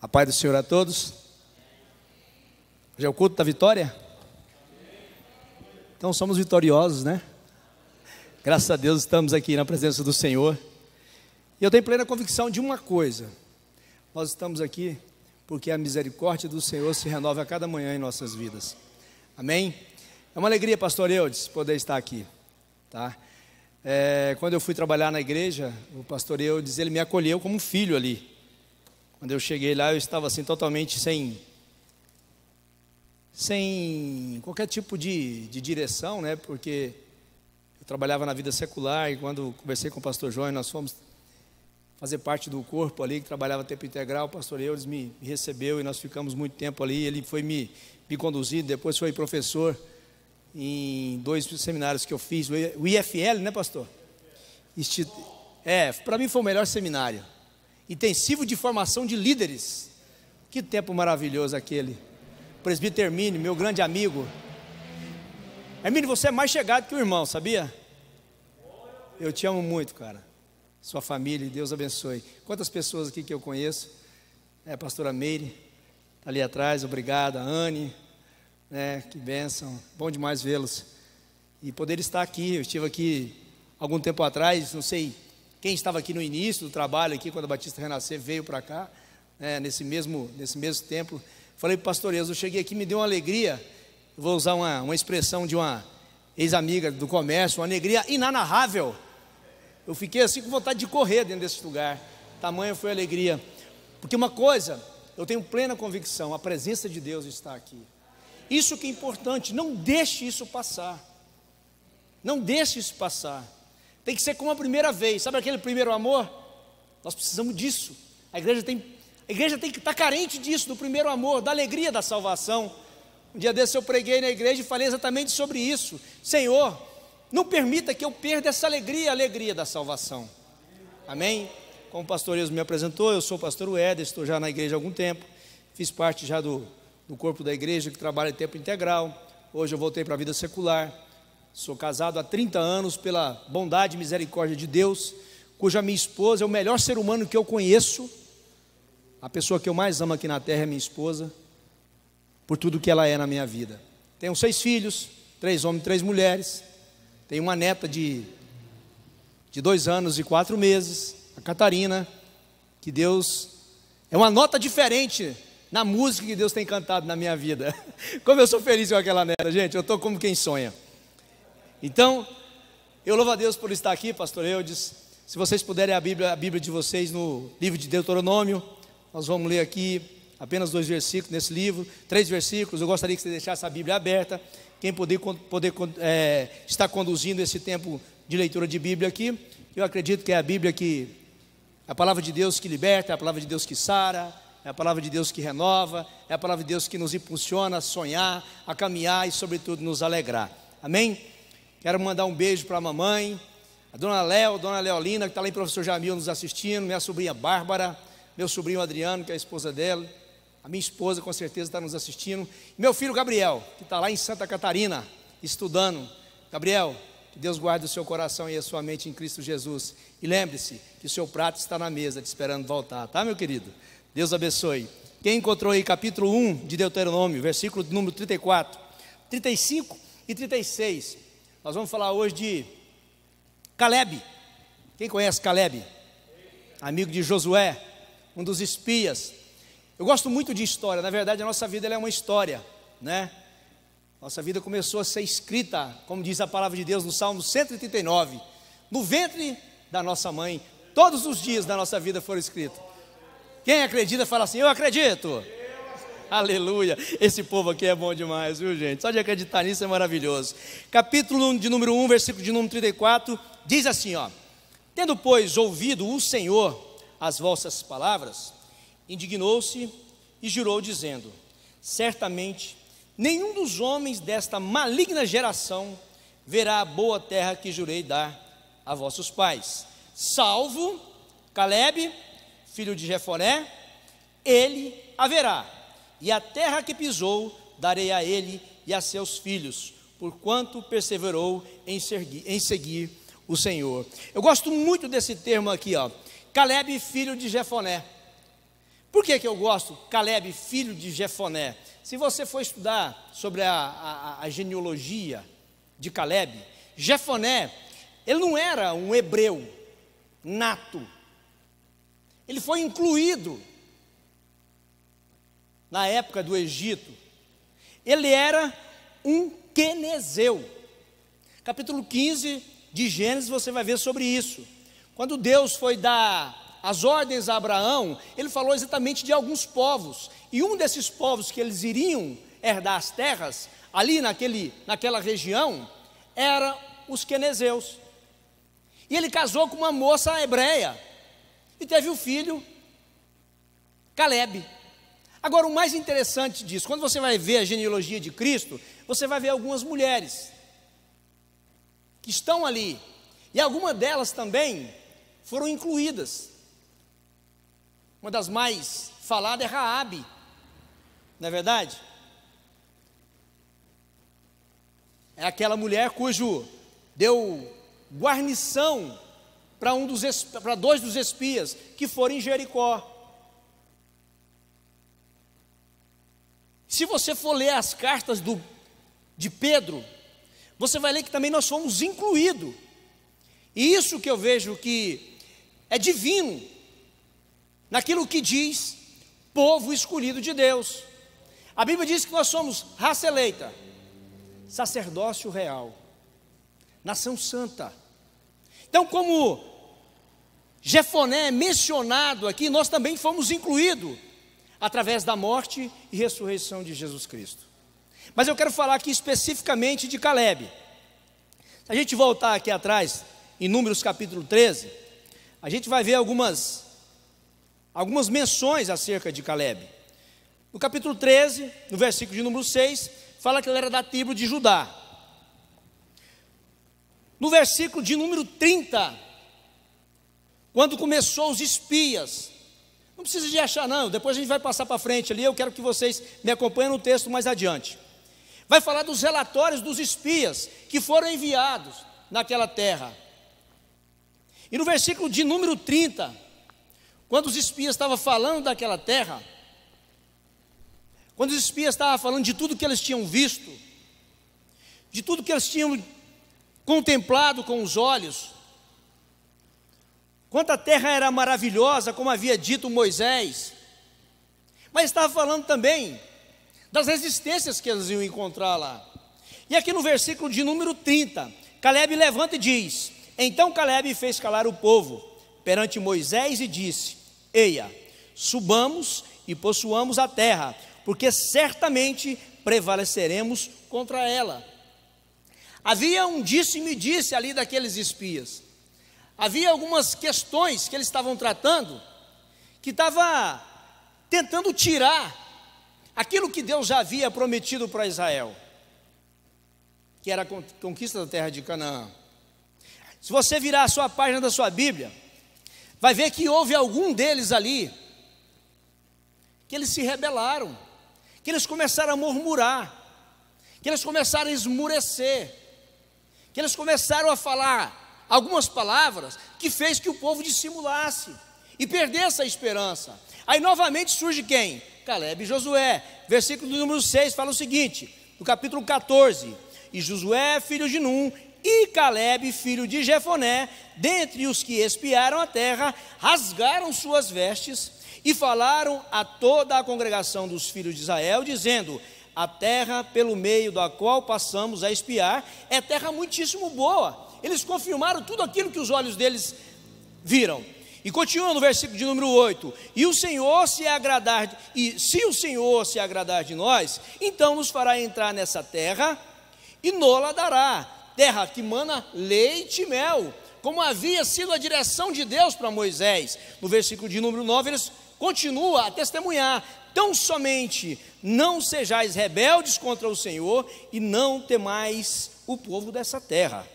A paz do Senhor a todos. Hoje é o culto da vitória? Então somos vitoriosos, né? Graças a Deus estamos aqui na presença do Senhor. E eu tenho plena convicção de uma coisa: nós estamos aqui porque a misericórdia do Senhor se renova a cada manhã em nossas vidas. Amém? É uma alegria, pastor Eudes, poder estar aqui, tá? Quando eu fui trabalhar na igreja, o pastor Eudes, ele me acolheu como um filho ali. Quando eu cheguei lá, eu estava assim totalmente sem qualquer tipo de direção, né? Porque eu trabalhava na vida secular, e quando conversei com o pastor João, nós fomos fazer parte do corpo ali, que trabalhava tempo integral. O pastor Eudes me recebeu e nós ficamos muito tempo ali. Ele foi me conduzir, depois foi professor em 2 seminários que eu fiz, o IFL, né, pastor? Para mim foi o melhor seminário, intensivo de formação de líderes. Que tempo maravilhoso aquele. Presbítero Hermínio, meu grande amigo. Hermínio, você é mais chegado que o irmão, sabia? Eu te amo muito, cara. Sua família, Deus abençoe. Quantas pessoas aqui que eu conheço? A pastora Meire, tá ali atrás, obrigado. A Anne, que bênção, bom demais vê-los. E poder estar aqui, eu estive aqui algum tempo atrás, não sei quem estava aqui no início do trabalho, aqui quando a Batista Renascer veio para cá, nesse mesmo templo. Falei para o pastor Eudes, eu cheguei aqui, me deu uma alegria. Eu vou usar uma expressão de uma ex-amiga do comércio, uma alegria inanarrável. Eu fiquei assim com vontade de correr dentro desse lugar. Tamanha foi a alegria. Porque uma coisa, eu tenho plena convicção, a presença de Deus está aqui. Isso que é importante, não deixe isso passar. Não deixe isso passar. Tem que ser como a primeira vez. Sabe aquele primeiro amor? Nós precisamos disso. A igreja tem que estar carente disso, do primeiro amor, da alegria da salvação. Um dia desse eu preguei na igreja e falei exatamente sobre isso. Senhor, não permita que eu perda essa alegria, a alegria da salvação. Amém? Como o pastor Eudes me apresentou, eu sou o pastor Éder, estou já na igreja há algum tempo. Fiz parte já do corpo da igreja que trabalha em tempo integral. Hoje eu voltei para a vida secular. Sou casado há 30 anos pela bondade e misericórdia de Deus, cuja minha esposa é o melhor ser humano que eu conheço. A pessoa que eu mais amo aqui na terra é minha esposa, por tudo que ela é na minha vida. Tenho 6 filhos, 3 homens e 3 mulheres. Tenho uma neta de 2 anos e 4 meses, a Catarina, que Deus é uma nota diferente na música que Deus tem cantado na minha vida. Como eu sou feliz com aquela neta, gente, eu estou como quem sonha. Então, eu louvo a Deus por estar aqui, pastor Eudes. Se vocês puderem a Bíblia de vocês no livro de Deuteronômio, nós vamos ler aqui apenas 2 versículos nesse livro, 3 versículos. Eu gostaria que você deixasse a Bíblia aberta. Quem poder estar conduzindo esse tempo de leitura de Bíblia aqui, eu acredito que é a Bíblia a palavra de Deus que liberta, é a palavra de Deus que sara, é a palavra de Deus que renova, é a palavra de Deus que nos impulsiona a sonhar, a caminhar e sobretudo nos alegrar. Amém? Quero mandar um beijo para a mamãe, a dona Leolina, que está lá em Professor Jamil nos assistindo, minha sobrinha Bárbara, meu sobrinho Adriano, que é a esposa dela, a minha esposa com certeza está nos assistindo, e meu filho Gabriel, que está lá em Santa Catarina, estudando. Gabriel, que Deus guarde o seu coração e a sua mente em Cristo Jesus, e lembre-se que o seu prato está na mesa, te esperando voltar, tá, meu querido? Deus abençoe. Quem encontrou aí capítulo 1 de Deuteronômio, versículo número 34, 35 e 36, nós vamos falar hoje de Caleb. Quem conhece Caleb? Amigo de Josué, um dos espias. Eu gosto muito de história. Na verdade, a nossa vida ela é uma história, né? Nossa vida começou a ser escrita, como diz a palavra de Deus no Salmo 139, no ventre da nossa mãe. Todos os dias da nossa vida foram escritos. Quem acredita fala assim: eu acredito. Aleluia, esse povo aqui é bom demais, viu, gente? Só de acreditar nisso é maravilhoso. Capítulo de número 1, versículo de número 34, diz assim, ó: tendo, pois, ouvido o Senhor as vossas palavras, indignou-se e jurou, dizendo: certamente nenhum dos homens desta maligna geração verá a boa terra que jurei dar a vossos pais, salvo Caleb, filho de Jefoné, ele haverá, e a terra que pisou darei a ele e a seus filhos, porquanto perseverou em seguir o Senhor. Eu gosto muito desse termo aqui, ó, Caleb, filho de Jefoné. Por que eu gosto? Caleb, filho de Jefoné. Se você for estudar sobre a genealogia de Caleb, Jefoné, ele não era um hebreu nato. Ele foi incluído na época do Egito. Ele era um quenezeu. Capítulo 15 de Gênesis você vai ver sobre isso. Quando Deus foi dar as ordens a Abraão, ele falou exatamente de alguns povos, e um desses povos que eles iriam herdar as terras, ali naquela região, era os quenezeus. E ele casou com uma moça hebreia, e teve o filho Caleb. Agora, o mais interessante disso, quando você vai ver a genealogia de Cristo, você vai ver algumas mulheres que estão ali, e algumas delas também foram incluídas. Uma das mais faladas é Raabe, não é verdade? É aquela mulher cujo deu guarnição para dois dos espias que foram em Jericó. Se você for ler as cartas de Pedro, você vai ler que também nós fomos incluídos. E isso que eu vejo que é divino, naquilo que diz povo escolhido de Deus. A Bíblia diz que nós somos raça eleita, sacerdócio real, nação santa. Então, como Jefoné é mencionado aqui, nós também fomos incluídos através da morte e ressurreição de Jesus Cristo. Mas eu quero falar aqui especificamente de Caleb. Se a gente voltar aqui atrás, em Números capítulo 13, a gente vai ver algumas menções acerca de Caleb. No capítulo 13, no versículo de número 6, fala que ele era da tribo de Judá. No versículo de número 30, quando começou os espias, não precisa de achar não, depois a gente vai passar para frente ali, eu quero que vocês me acompanhem no texto mais adiante. Vai falar dos relatórios dos espias que foram enviados naquela terra. E no versículo de número 30, quando os espias estavam falando daquela terra, quando os espias estavam falando de tudo que eles tinham visto, de tudo que eles tinham contemplado com os olhos, quanto a terra era maravilhosa, como havia dito Moisés, mas estava falando também das resistências que eles iam encontrar lá. E aqui no versículo de número 30, Caleb levanta e diz: então Caleb fez calar o povo perante Moisés e disse: eia, subamos e possuamos a terra, porque certamente prevaleceremos contra ela. Havia um disse-me-disse ali daqueles espias. Havia algumas questões que eles estavam tratando, que estava tentando tirar aquilo que Deus já havia prometido para Israel, que era a conquista da terra de Canaã. Se você virar a sua página da sua Bíblia, vai ver que houve algum deles ali, que eles se rebelaram, que eles começaram a murmurar, que eles começaram a esmurecer, que eles começaram a falar algumas palavras que fez que o povo dissimulasse e perdesse a esperança. Aí novamente surge quem? Caleb e Josué. Versículo número 6 fala o seguinte, no capítulo 14: e Josué, filho de Num, e Caleb, filho de Jefoné, dentre os que espiaram a terra, rasgaram suas vestes e falaram a toda a congregação dos filhos de Israel, dizendo: a terra pelo meio da qual passamos a espiar é terra muitíssimo boa. Eles confirmaram tudo aquilo que os olhos deles viram. E continua no versículo de número 8: e o Senhor se agradar, e se o Senhor se agradar de nós, então nos fará entrar nessa terra e nola dará, terra que mana leite e mel, como havia sido a direção de Deus para Moisés. No versículo de número 9, eles continuam a testemunhar: tão somente não sejais rebeldes contra o Senhor e não temais o povo dessa terra,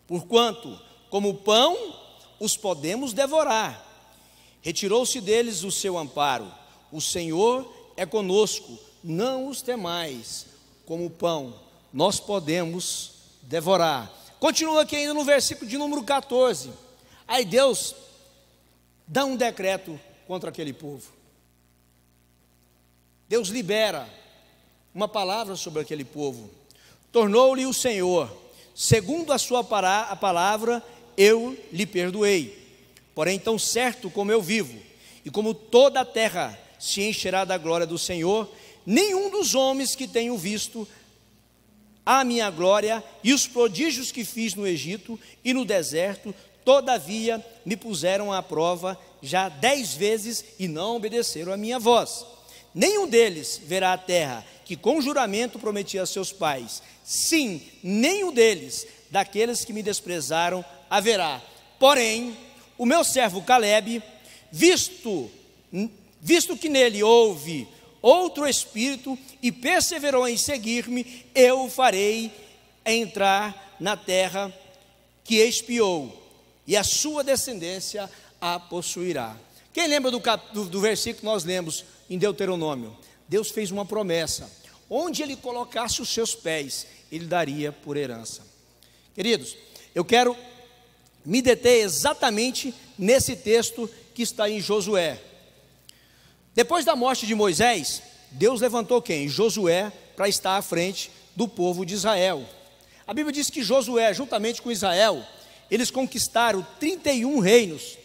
porquanto como pão os podemos devorar. Retirou-se deles o seu amparo. O Senhor é conosco, não os temais. Como pão nós podemos devorar. Continua aqui ainda no versículo de número 14. Aí Deus dá um decreto contra aquele povo. Deus libera uma palavra sobre aquele povo. Tornou-lhe o Senhor, segundo a sua palavra, eu lhe perdoei. Porém, tão certo como eu vivo, e como toda a terra se encherá da glória do Senhor, nenhum dos homens que tenho visto a minha glória e os prodígios que fiz no Egito e no deserto, todavia me puseram à prova já 10 vezes e não obedeceram a minha voz. Nenhum deles verá a terra que com juramento prometi a seus pais. Sim, nenhum deles, daqueles que me desprezaram, haverá. Porém, o meu servo Calebe, visto que nele houve outro espírito e perseverou em seguir-me, eu o farei entrar na terra que espiou, e a sua descendência a possuirá. Quem lembra do versículo que nós lemos em Deuteronômio? Deus fez uma promessa: onde ele colocasse os seus pés, ele daria por herança. Queridos, eu quero me deter exatamente nesse texto que está em Josué. Depois da morte de Moisés, Deus levantou quem? Josué, para estar à frente do povo de Israel. A Bíblia diz que Josué, juntamente com Israel, eles conquistaram 31 reinos.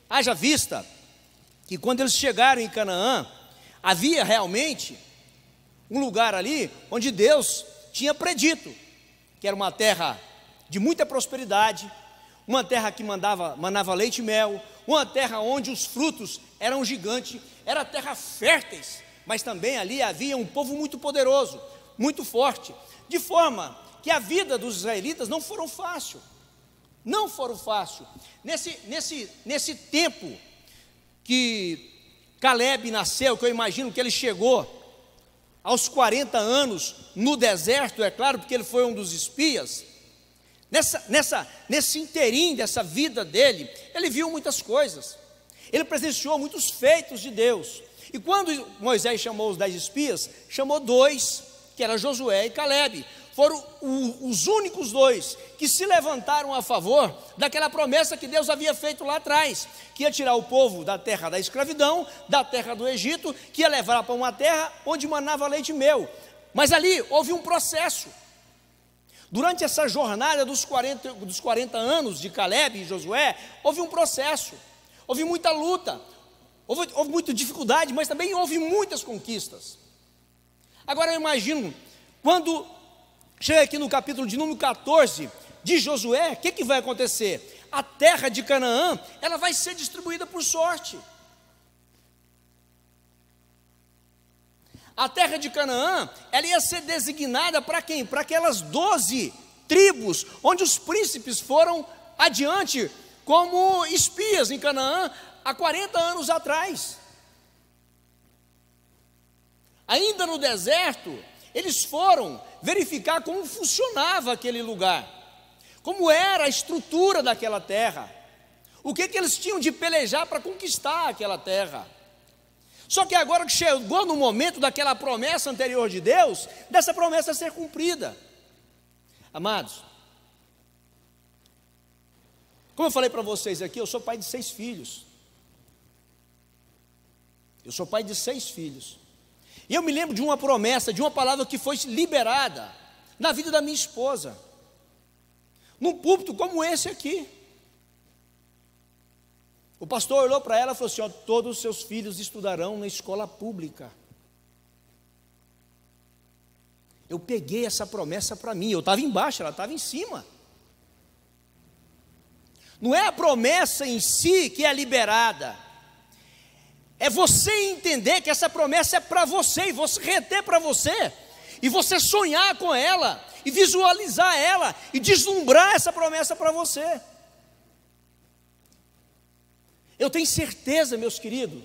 Haja vista que quando eles chegaram em Canaã, havia realmente um lugar ali onde Deus tinha predito que era uma terra de muita prosperidade, uma terra que manava leite e mel, uma terra onde os frutos eram gigantes, era terra férteis, mas também ali havia um povo muito poderoso, muito forte, de forma que a vida dos israelitas não foram fácil. Nesse tempo que Calebe nasceu, que eu imagino que ele chegou aos 40 anos no deserto, é claro, porque ele foi um dos espias. Nesse inteirinho dessa vida dele, ele viu muitas coisas, ele presenciou muitos feitos de Deus. E quando Moisés chamou os 10 espias, chamou 2, que era Josué e Calebe. Foram os únicos 2 que se levantaram a favor daquela promessa que Deus havia feito lá atrás, que ia tirar o povo da terra da escravidão, da terra do Egito, que ia levar para uma terra onde manava leite e mel. Mas ali houve um processo. Durante essa jornada dos 40 anos de Calebe e Josué, houve um processo, houve muita luta, houve muita dificuldade, mas também houve muitas conquistas. Agora eu imagino, quando chega aqui no capítulo de número 14 de Josué, o que vai acontecer? A terra de Canaã, ela vai ser distribuída por sorte. A terra de Canaã, ela ia ser designada para quem? Para aquelas 12 tribos, onde os príncipes foram adiante como espias em Canaã há 40 anos atrás. Ainda no deserto, eles foram verificar como funcionava aquele lugar, como era a estrutura daquela terra, o que eles tinham de pelejar para conquistar aquela terra. Só que agora que chegou no momento daquela promessa anterior de Deus, dessa promessa ser cumprida. Amados, como eu falei para vocês aqui, eu sou pai de 6 filhos. Eu sou pai de 6 filhos. E eu me lembro de uma promessa, de uma palavra que foi liberada na vida da minha esposa, num púlpito como esse aqui. O pastor olhou para ela e falou assim: ó, todos os seus filhos estudarão na escola pública. Eu peguei essa promessa para mim, eu estava embaixo, ela estava em cima. Não é a promessa em si que é liberada, é você entender que essa promessa é para você, e você reter para você, e você sonhar com ela, e visualizar ela, e deslumbrar essa promessa para você. Eu tenho certeza, meus queridos,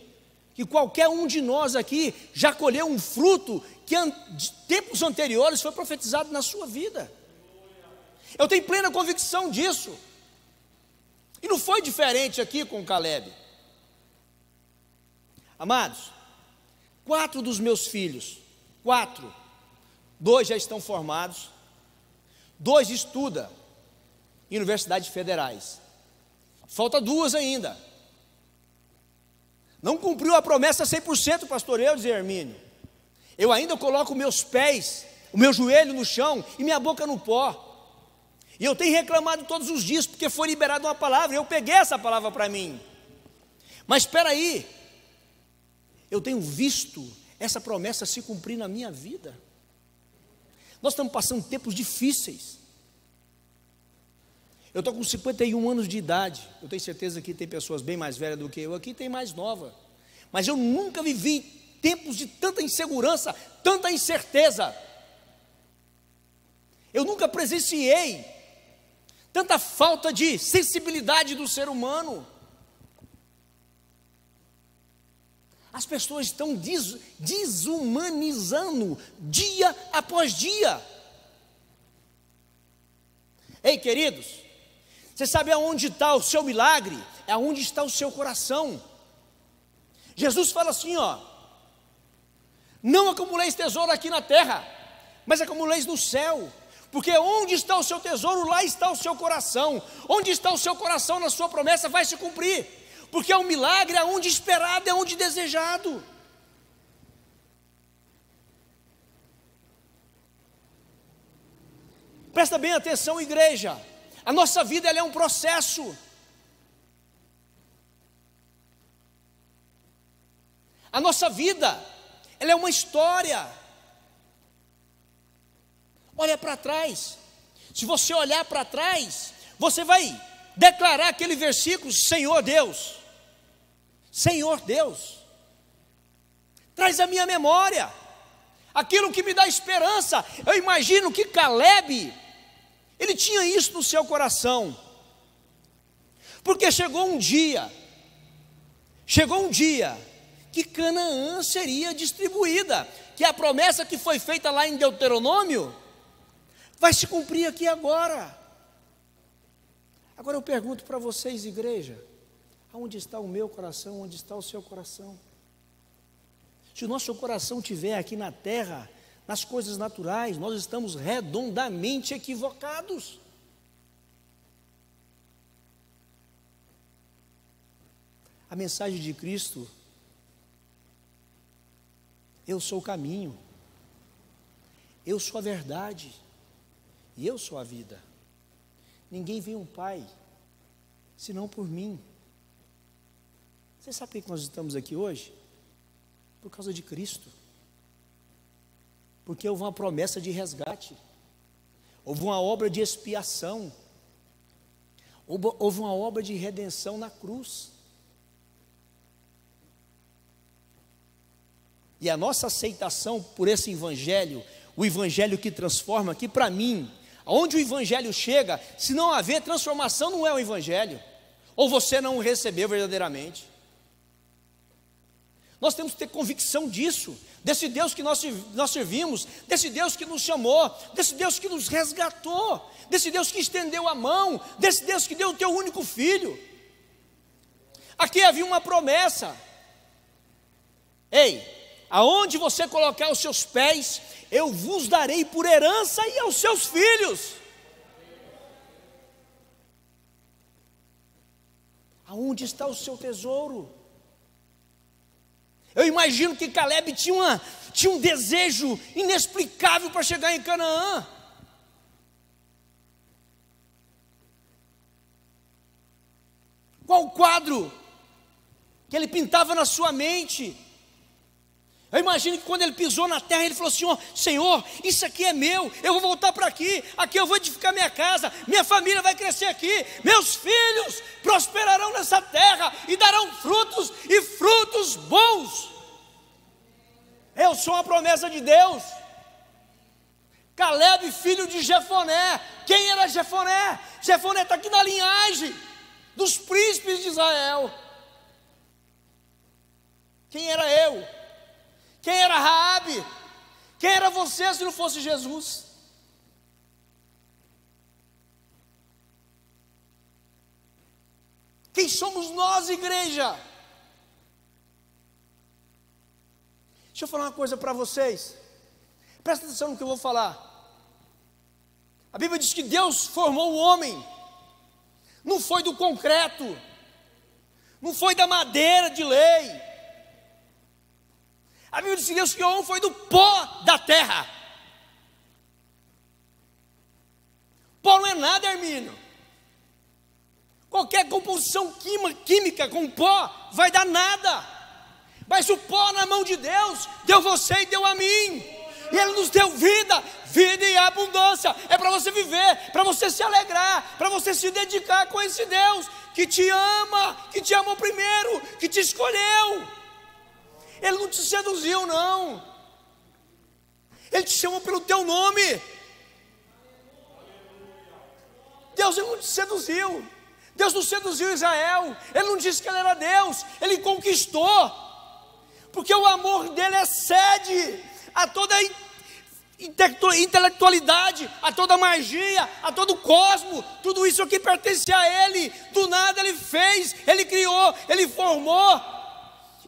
que qualquer um de nós aqui já colheu um fruto que de tempos anteriores foi profetizado na sua vida. Eu tenho plena convicção disso. E não foi diferente aqui com Calebe. Amados, 4 dos meus filhos, 2 já estão formados, 2 estudam em universidades federais. Falta 2 ainda. Não cumpriu a promessa 100%, pastor, eu, dizia Hermínio. Eu ainda coloco meus pés, o meu joelho no chão e minha boca no pó. E eu tenho reclamado todos os dias, porque foi liberada uma palavra, eu peguei essa palavra para mim. Mas espera aí, eu tenho visto essa promessa se cumprir na minha vida. Nós estamos passando tempos difíceis. Eu estou com 51 anos de idade. Eu tenho certeza que tem pessoas bem mais velhas do que eu aqui, tem mais nova. Mas eu nunca vivi tempos de tanta insegurança, tanta incerteza. Eu nunca presenciei tanta falta de sensibilidade do ser humano. As pessoas estão desumanizando dia após dia. Ei, queridos, você sabe aonde está o seu milagre? É aonde está o seu coração. Jesus fala assim, ó: não acumuleis tesouro aqui na terra, mas acumuleis no céu. Porque onde está o seu tesouro, lá está o seu coração. Onde está o seu coração, na sua promessa vai se cumprir. Porque é um milagre, é onde esperado, é onde desejado. Presta bem atenção, igreja. A nossa vida, ela é um processo. A nossa vida, ela é uma história. Olha para trás. Se você olhar para trás, você vai declarar aquele versículo: Senhor Deus, Senhor Deus, traz à minha memória aquilo que me dá esperança. Eu imagino que Caleb, ele tinha isso no seu coração, porque chegou um dia que Canaã seria distribuída, que a promessa que foi feita lá em Deuteronômio vai se cumprir aqui agora. Agora eu pergunto para vocês, igreja, aonde está o meu coração, onde está o seu coração? Se o nosso coração estiver aqui na terra, nas coisas naturais, nós estamos redondamente equivocados. A mensagem de Cristo: eu sou o caminho, eu sou a verdade, e eu sou a vida. Ninguém vê um Pai, senão por mim. Você sabe por que nós estamos aqui hoje? Por causa de Cristo. Porque houve uma promessa de resgate, houve uma obra de expiação, houve uma obra de redenção na cruz. E a nossa aceitação por esse evangelho, o evangelho que transforma, que para mim, aonde o evangelho chega, se não haver transformação, não é o evangelho, ou você não o recebeu verdadeiramente. Nós temos que ter convicção disso, desse Deus que nós servimos, desse Deus que nos chamou, desse Deus que nos resgatou, desse Deus que estendeu a mão, desse Deus que deu o teu único filho. Aqui havia uma promessa: ei, aonde você colocar os seus pés, eu vos darei por herança e aos seus filhos. Aonde está o seu tesouro? Eu imagino que Caleb tinha um desejo inexplicável para chegar em Canaã. Qual o quadro que ele pintava na sua mente? Eu imagino que quando ele pisou na terra, ele falou assim: ó, Senhor, isso aqui é meu, eu vou voltar para aqui eu vou edificar minha casa, minha família vai crescer aqui, meus filhos prosperarão nessa terra e darão frutos, e frutos bons. Eu sou uma promessa de Deus. Caleb, filho de Jefoné. Quem era Jefoné? Jefoné está aqui na linhagem dos príncipes de Israel. Quem era eu? Quem era Raabe? Quem era você se não fosse Jesus? Quem somos nós, igreja? Deixa eu falar uma coisa para vocês. Presta atenção no que eu vou falar. A Bíblia diz que Deus formou o homem. Não foi do concreto, não foi da madeira de lei, Bíblia diz que Deus criou o homem foi do pó da terra. Pó não é nada, Hermínio. Qualquer composição química com pó vai dar nada. Mas o pó na mão de Deus deu você e deu a mim. E Ele nos deu vida, vida e abundância. É para você viver, para você se alegrar, para você se dedicar com esse Deus que te amou primeiro, que te escolheu. Ele não te seduziu, não. Ele te chamou pelo teu nome. Deus não te seduziu. Deus não seduziu Israel. Ele não disse que ele era Deus. Ele conquistou. Porque o amor dele excede a toda intelectualidade, a toda magia, a todo cosmo. Tudo isso aqui pertence a Ele. Do nada Ele fez, Ele criou, Ele formou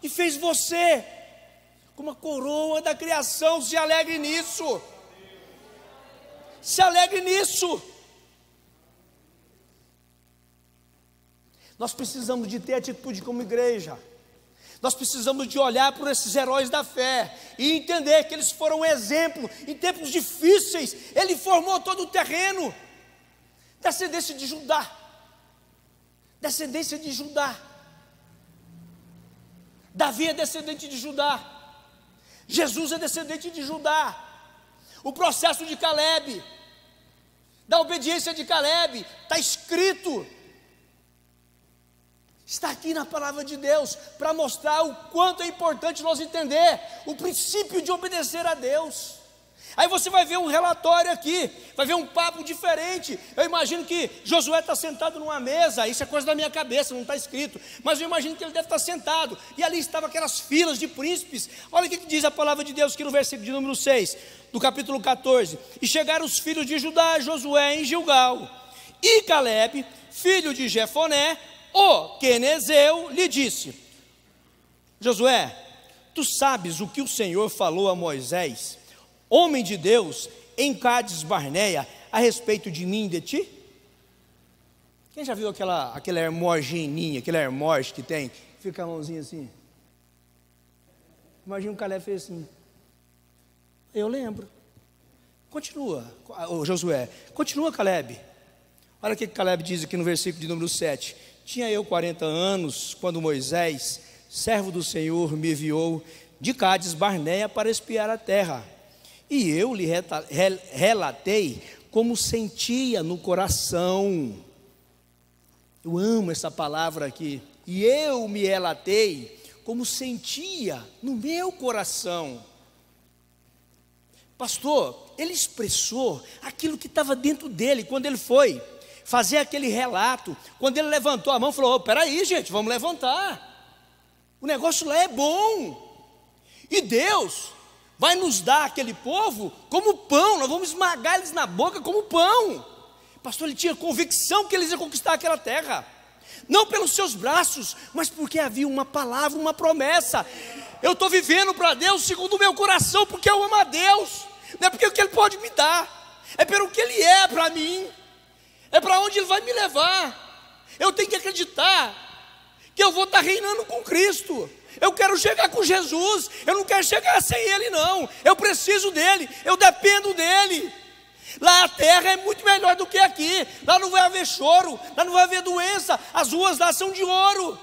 e fez você com uma coroa da criação. Se alegre nisso. Se alegre nisso. Nós precisamos de ter atitude como igreja. Nós precisamos de olhar por esses heróis da fé e entender que eles foram um exemplo. Em tempos difíceis, Ele formou todo o terreno. Descendência de Judá. Descendência de Judá. Davi é descendente de Judá. Jesus é descendente de Judá. O processo de Caleb, da obediência de Caleb, está escrito. Está aqui na palavra de Deus, para mostrar o quanto é importante nós entender o princípio de obedecer a Deus. Aí você vai ver um relatório aqui, vai ver um papo diferente. Eu imagino que Josué está sentado numa mesa, isso é coisa da minha cabeça, não está escrito, mas eu imagino que ele deve estar sentado, e ali estavam aquelas filas de príncipes. Olha o que diz a palavra de Deus aqui no versículo de número 6, do capítulo 14. E chegaram os filhos de Judá, Josué em Gilgal, e Caleb, filho de Jefoné, o quenezeu, lhe disse: Josué, tu sabes o que o Senhor falou a Moisés, homem de Deus, em Cádiz Barneia, a respeito de mim e de ti? Quem já viu aquela hermogeninha, aquele hermoge que tem, fica a mãozinha assim? Imagina o Caleb fez assim. Eu lembro. Continua, Josué, continua, Caleb. Olha o que Caleb diz aqui no versículo de número 7. Tinha eu 40 anos, quando Moisés, servo do Senhor, me enviou de Cádiz Barneia para espiar a terra. E eu lhe relatei como sentia no coração. Eu amo essa palavra aqui. E eu me relatei como sentia no meu coração. Pastor, ele expressou aquilo que estava dentro dele quando ele foi fazer aquele relato. Quando ele levantou a mão, falou: peraí, gente, vamos levantar. O negócio lá é bom. E Deus vai nos dar aquele povo como pão. Nós vamos esmagar eles na boca como pão. Pastor, ele tinha convicção que eles iam conquistar aquela terra. Não pelos seus braços, mas porque havia uma palavra, uma promessa. Eu estou vivendo para Deus segundo o meu coração, porque eu amo a Deus. Não é porque o que Ele pode me dar, é pelo que Ele é para mim. É para onde Ele vai me levar. Eu tenho que acreditar que eu vou estar reinando com Cristo. Eu quero chegar com Jesus. Eu não quero chegar sem Ele, não. Eu preciso dEle, eu dependo dEle. Lá a terra é muito melhor do que aqui. Lá não vai haver choro, lá não vai haver doença. As ruas lá são de ouro.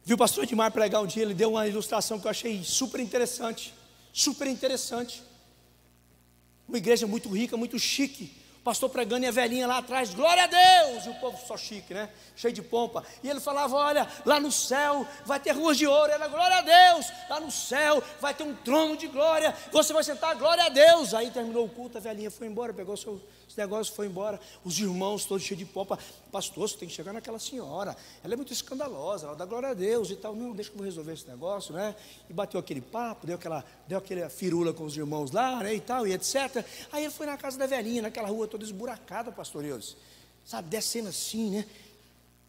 Viu o pastor Edmar pregar um dia? Ele deu uma ilustração que eu achei super interessante. Super interessante. Uma igreja muito rica, muito chique. O pastor pregando e a velhinha lá atrás, glória a Deus. E o povo só chique, né? Cheio de pompa. E ele falava: olha, lá no céu vai ter ruas de ouro. Ela, glória a Deus. Lá no céu vai ter um trono de glória. Você vai sentar, glória a Deus. Aí terminou o culto, a velhinha foi embora, pegou seus negócios, foi embora. Os irmãos todos cheios de pompa: pastor, você tem que chegar naquela senhora, ela é muito escandalosa, ela dá glória a Deus e tal. Não, deixa que eu vou resolver esse negócio, né? E bateu aquele papo, deu aquela firula com os irmãos lá, né, e tal, e etc. Aí ele foi na casa da velhinha, naquela rua toda esburacada, pastor Deus, sabe, descendo assim, né?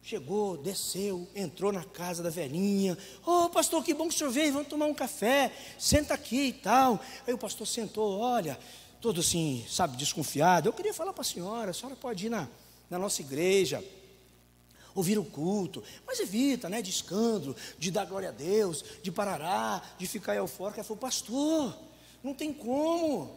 Chegou, desceu, entrou na casa da velhinha. Ô pastor, que bom que o senhor veio, vamos tomar um café, senta aqui e tal. Aí o pastor sentou, olha, todo assim, sabe, desconfiado. Eu queria falar para a senhora pode ir na nossa igreja. ouvir o culto, mas evita, né, de escândalo, de dar glória a Deus, de parará, de ficar eufórico. Ela falou: pastor, não tem como,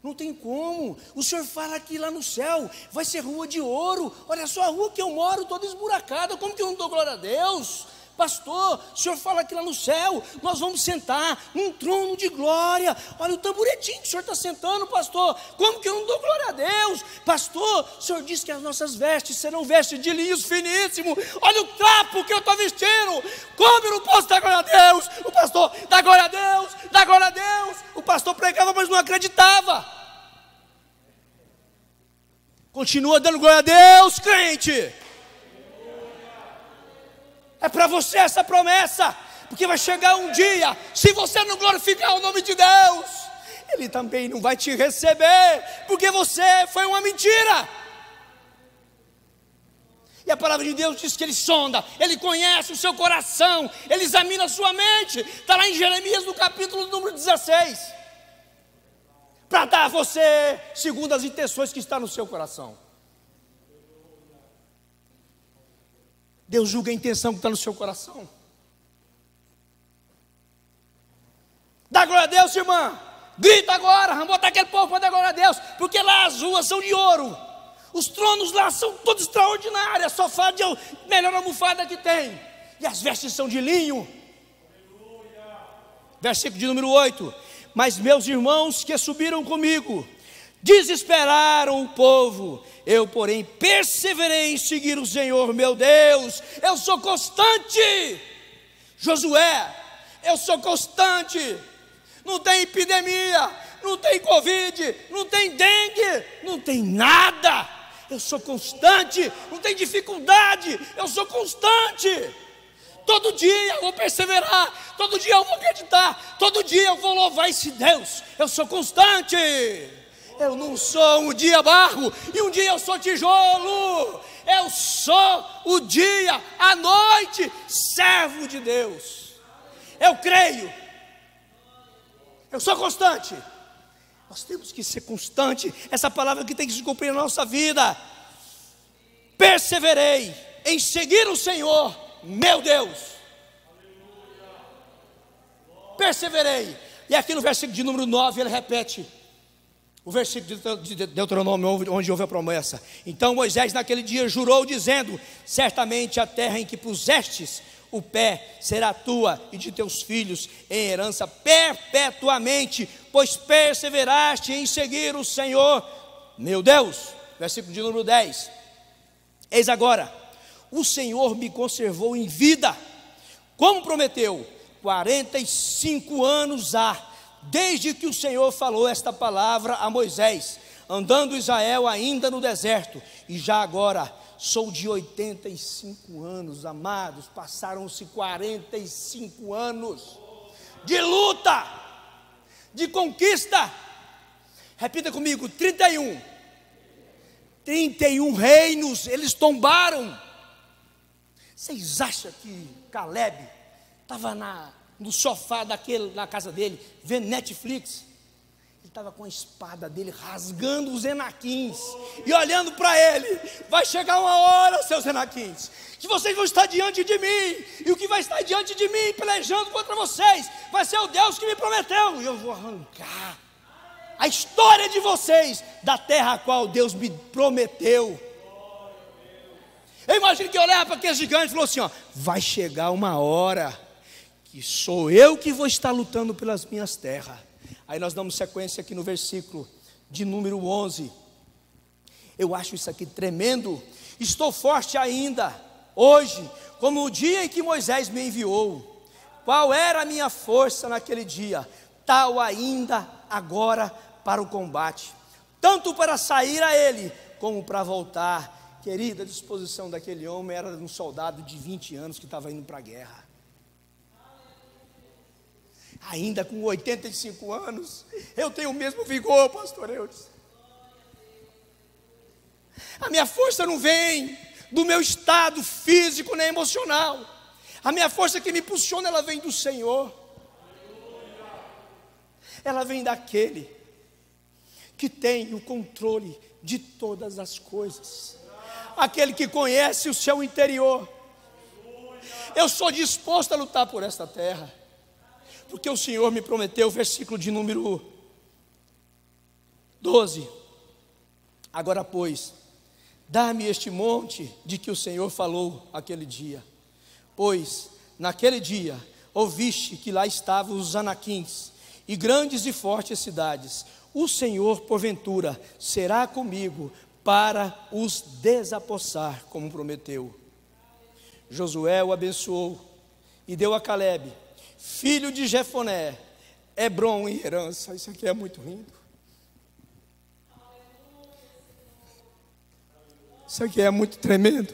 não tem como, o senhor fala que lá no céu vai ser rua de ouro, olha só a rua que eu moro toda esburacada, como que eu não dou glória a Deus? Pastor, o senhor fala que lá no céu nós vamos sentar num trono de glória, olha o tamboretinho que o senhor está sentando, pastor, como que eu não dou glória a Deus? Pastor, o senhor disse que as nossas vestes serão vestes de linhos finíssimos, olha o trapo que eu estou vestindo, como eu não posso dar glória a Deus? O pastor, dá glória a Deus, dá glória a Deus. O pastor pregava, mas não acreditava. Continua dando glória a Deus, crente. É para você essa promessa, porque vai chegar um dia, se você não glorificar o nome de Deus, Ele também não vai te receber, porque você foi uma mentira. E a palavra de Deus diz que Ele sonda, Ele conhece o seu coração, Ele examina a sua mente. Está lá em Jeremias no capítulo número 16, para dar a você segundo as intenções que estão no seu coração. Deus julga a intenção que está no seu coração. Dá glória a Deus, irmã. Grita agora, vamos botar aquele povo para dar glória a Deus, porque lá as ruas são de ouro, os tronos lá são todos extraordinários, a sofá de melhor almofada que tem, e as vestes são de linho. Versículo de número 8: mas meus irmãos que subiram comigo desesperaram o povo, eu porém perseverei em seguir o Senhor meu Deus. Eu sou constante, Josué, eu sou constante. Não tem epidemia, não tem Covid, não tem dengue, não tem nada. Eu sou constante, não tem dificuldade, eu sou constante. Todo dia eu vou perseverar, todo dia eu vou acreditar, todo dia eu vou louvar esse Deus. Eu sou constante. Eu não sou um dia barro e um dia eu sou tijolo. Eu sou o dia, a noite, servo de Deus. Eu creio. Eu sou constante. Nós temos que ser constante. Essa palavra que tem que se cumprir na nossa vida. Perseverei em seguir o Senhor, meu Deus. Perseverei. E aqui no versículo de número 9 ele repete o versículo de Deuteronômio, onde houve a promessa. Então Moisés naquele dia jurou dizendo: certamente a terra em que pusestes o pé será tua e de teus filhos em herança perpetuamente, pois perseveraste em seguir o Senhor meu Deus. Versículo de número 10: eis agora, o Senhor me conservou em vida, como prometeu, 45 anos há, desde que o Senhor falou esta palavra a Moisés, andando Israel ainda no deserto, e já agora sou de 85 anos, amados, passaram-se 45 anos de luta, de conquista. Repita comigo: 31 reinos eles tombaram. Vocês acham que Caleb estava no sofá na casa dele, vendo Netflix? Ele estava com a espada dele rasgando os enaquins e olhando para ele. Vai chegar uma hora, seus enaquins, que vocês vão estar diante de mim, e o que vai estar diante de mim pelejando contra vocês vai ser o Deus que me prometeu, e eu vou arrancar a história de vocês da terra a qual Deus me prometeu. Eu imagino que eu olhava para aqueles gigantes e falou assim: ó, vai chegar uma hora que sou eu que vou estar lutando pelas minhas terras. Aí nós damos sequência aqui no versículo de número 11. Eu acho isso aqui tremendo. Estou forte ainda hoje, como o dia em que Moisés me enviou. Qual era a minha força naquele dia? Tal ainda agora para o combate, tanto para sair a ele, como para voltar. Querida, a disposição daquele homem era de um soldado de 20 anos que estava indo para a guerra. Ainda com 85 anos, eu tenho o mesmo vigor, pastor Eudes. A minha força não vem do meu estado físico nem emocional. A minha força que me impulsiona, ela vem do Senhor. Ela vem daquele que tem o controle de todas as coisas. aquele que conhece o seu interior. Eu sou disposto a lutar por esta terra, porque o Senhor me prometeu, versículo de número 12: agora pois, dá-me este monte de que o Senhor falou aquele dia, pois naquele dia ouviste que lá estavam os anaquins e grandes e fortes cidades. O Senhor porventura será comigo para os desapossar, como prometeu. Josué o abençoou e deu a Calebe, filho de Jefoné, Hebrom em herança. Isso aqui é muito lindo. Isso aqui é muito tremendo.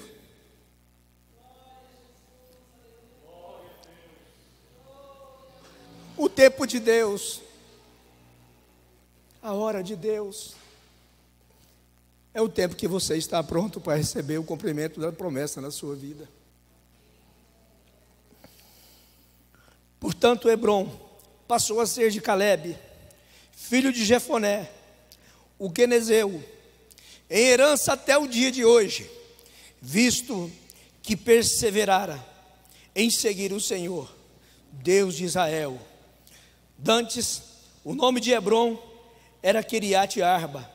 O tempo de Deus, a hora de Deus, é o tempo que você está pronto para receber o cumprimento da promessa na sua vida. Portanto, Hebrom passou a ser de Calebe, filho de Jefoné, o quenezeu, em herança até o dia de hoje, visto que perseverara em seguir o Senhor, Deus de Israel. Dantes, o nome de Hebrom era Quiriate Arba.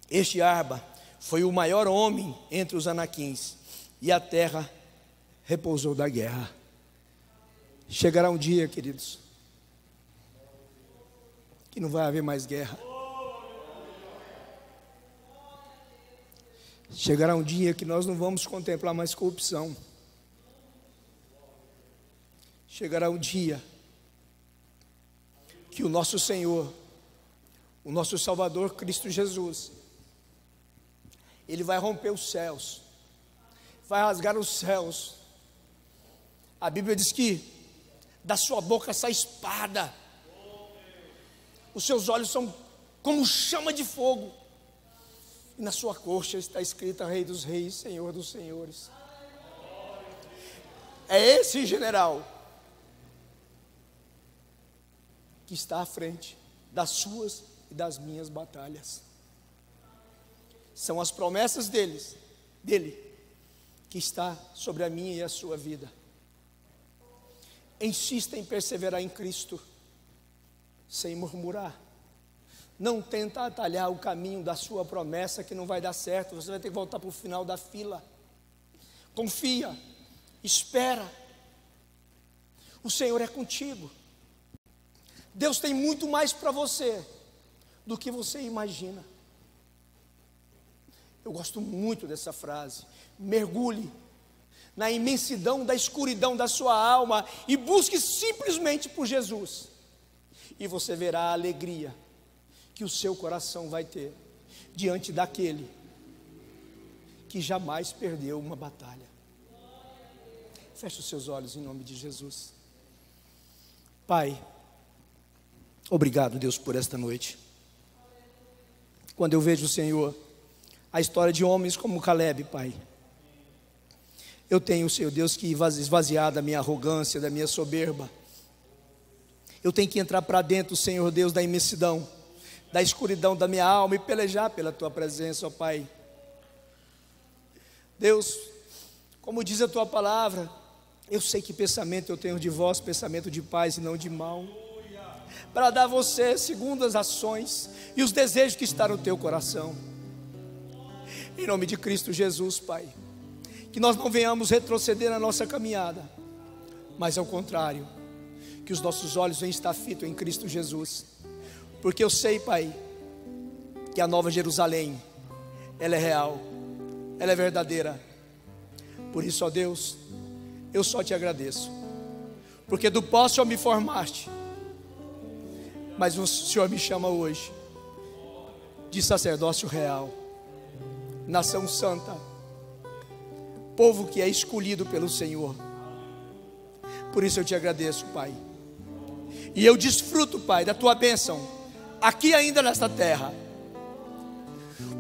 Este Arba foi o maior homem entre os anaquins, e a terra repousou da guerra. Chegará um dia, queridos, que não vai haver mais guerra. Chegará um dia que nós não vamos contemplar mais corrupção. Chegará um dia que o nosso Senhor, o nosso Salvador Cristo Jesus, Ele vai romper os céus, vai rasgar os céus. A Bíblia diz que da sua boca sai espada, os seus olhos são como chama de fogo, e na sua coxa está escrita Rei dos Reis, Senhor dos Senhores. É esse general que está à frente das suas e das minhas batalhas. São as promessas dele que está sobre a minha e a sua vida. Insista em perseverar em Cristo, sem murmurar. Não tenta atalhar o caminho da sua promessa, que não vai dar certo. Você vai ter que voltar para o final da fila. Confia, espera. O Senhor é contigo. Deus tem muito mais para você do que você imagina. Eu gosto muito dessa frase. Mergulhe na imensidão da escuridão da sua alma e busque simplesmente por Jesus, e você verá a alegria que o seu coração vai ter diante daquele que jamais perdeu uma batalha. Feche os seus olhos em nome de Jesus. Pai, obrigado, Deus, por esta noite. Quando eu vejo, Senhor, a história de homens como Calebe, Pai, eu tenho, Senhor Deus, que esvaziar da minha arrogância, da minha soberba. Eu tenho que entrar para dentro, Senhor Deus, da imensidão, da escuridão da minha alma e pelejar pela Tua presença, ó Pai. Deus, como diz a Tua palavra, eu sei que pensamento eu tenho de vós, pensamento de paz e não de mal, para dar a você segundo as ações e os desejos que estão no Teu coração. Em nome de Cristo Jesus, Pai, que nós não venhamos retroceder na nossa caminhada, mas ao contrário, que os nossos olhos venham estar fitos em Cristo Jesus, porque eu sei, Pai, que a Nova Jerusalém, ela é real, ela é verdadeira. Por isso, ó Deus, eu só te agradeço, porque do pó o Senhor me formaste, mas o Senhor me chama hoje de sacerdócio real, nação santa, povo que é escolhido pelo Senhor. Por isso eu te agradeço, Pai, e eu desfruto, Pai, da Tua bênção aqui ainda nesta terra,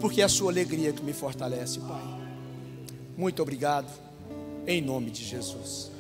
porque é a sua alegria que me fortalece, Pai. Muito obrigado, em nome de Jesus.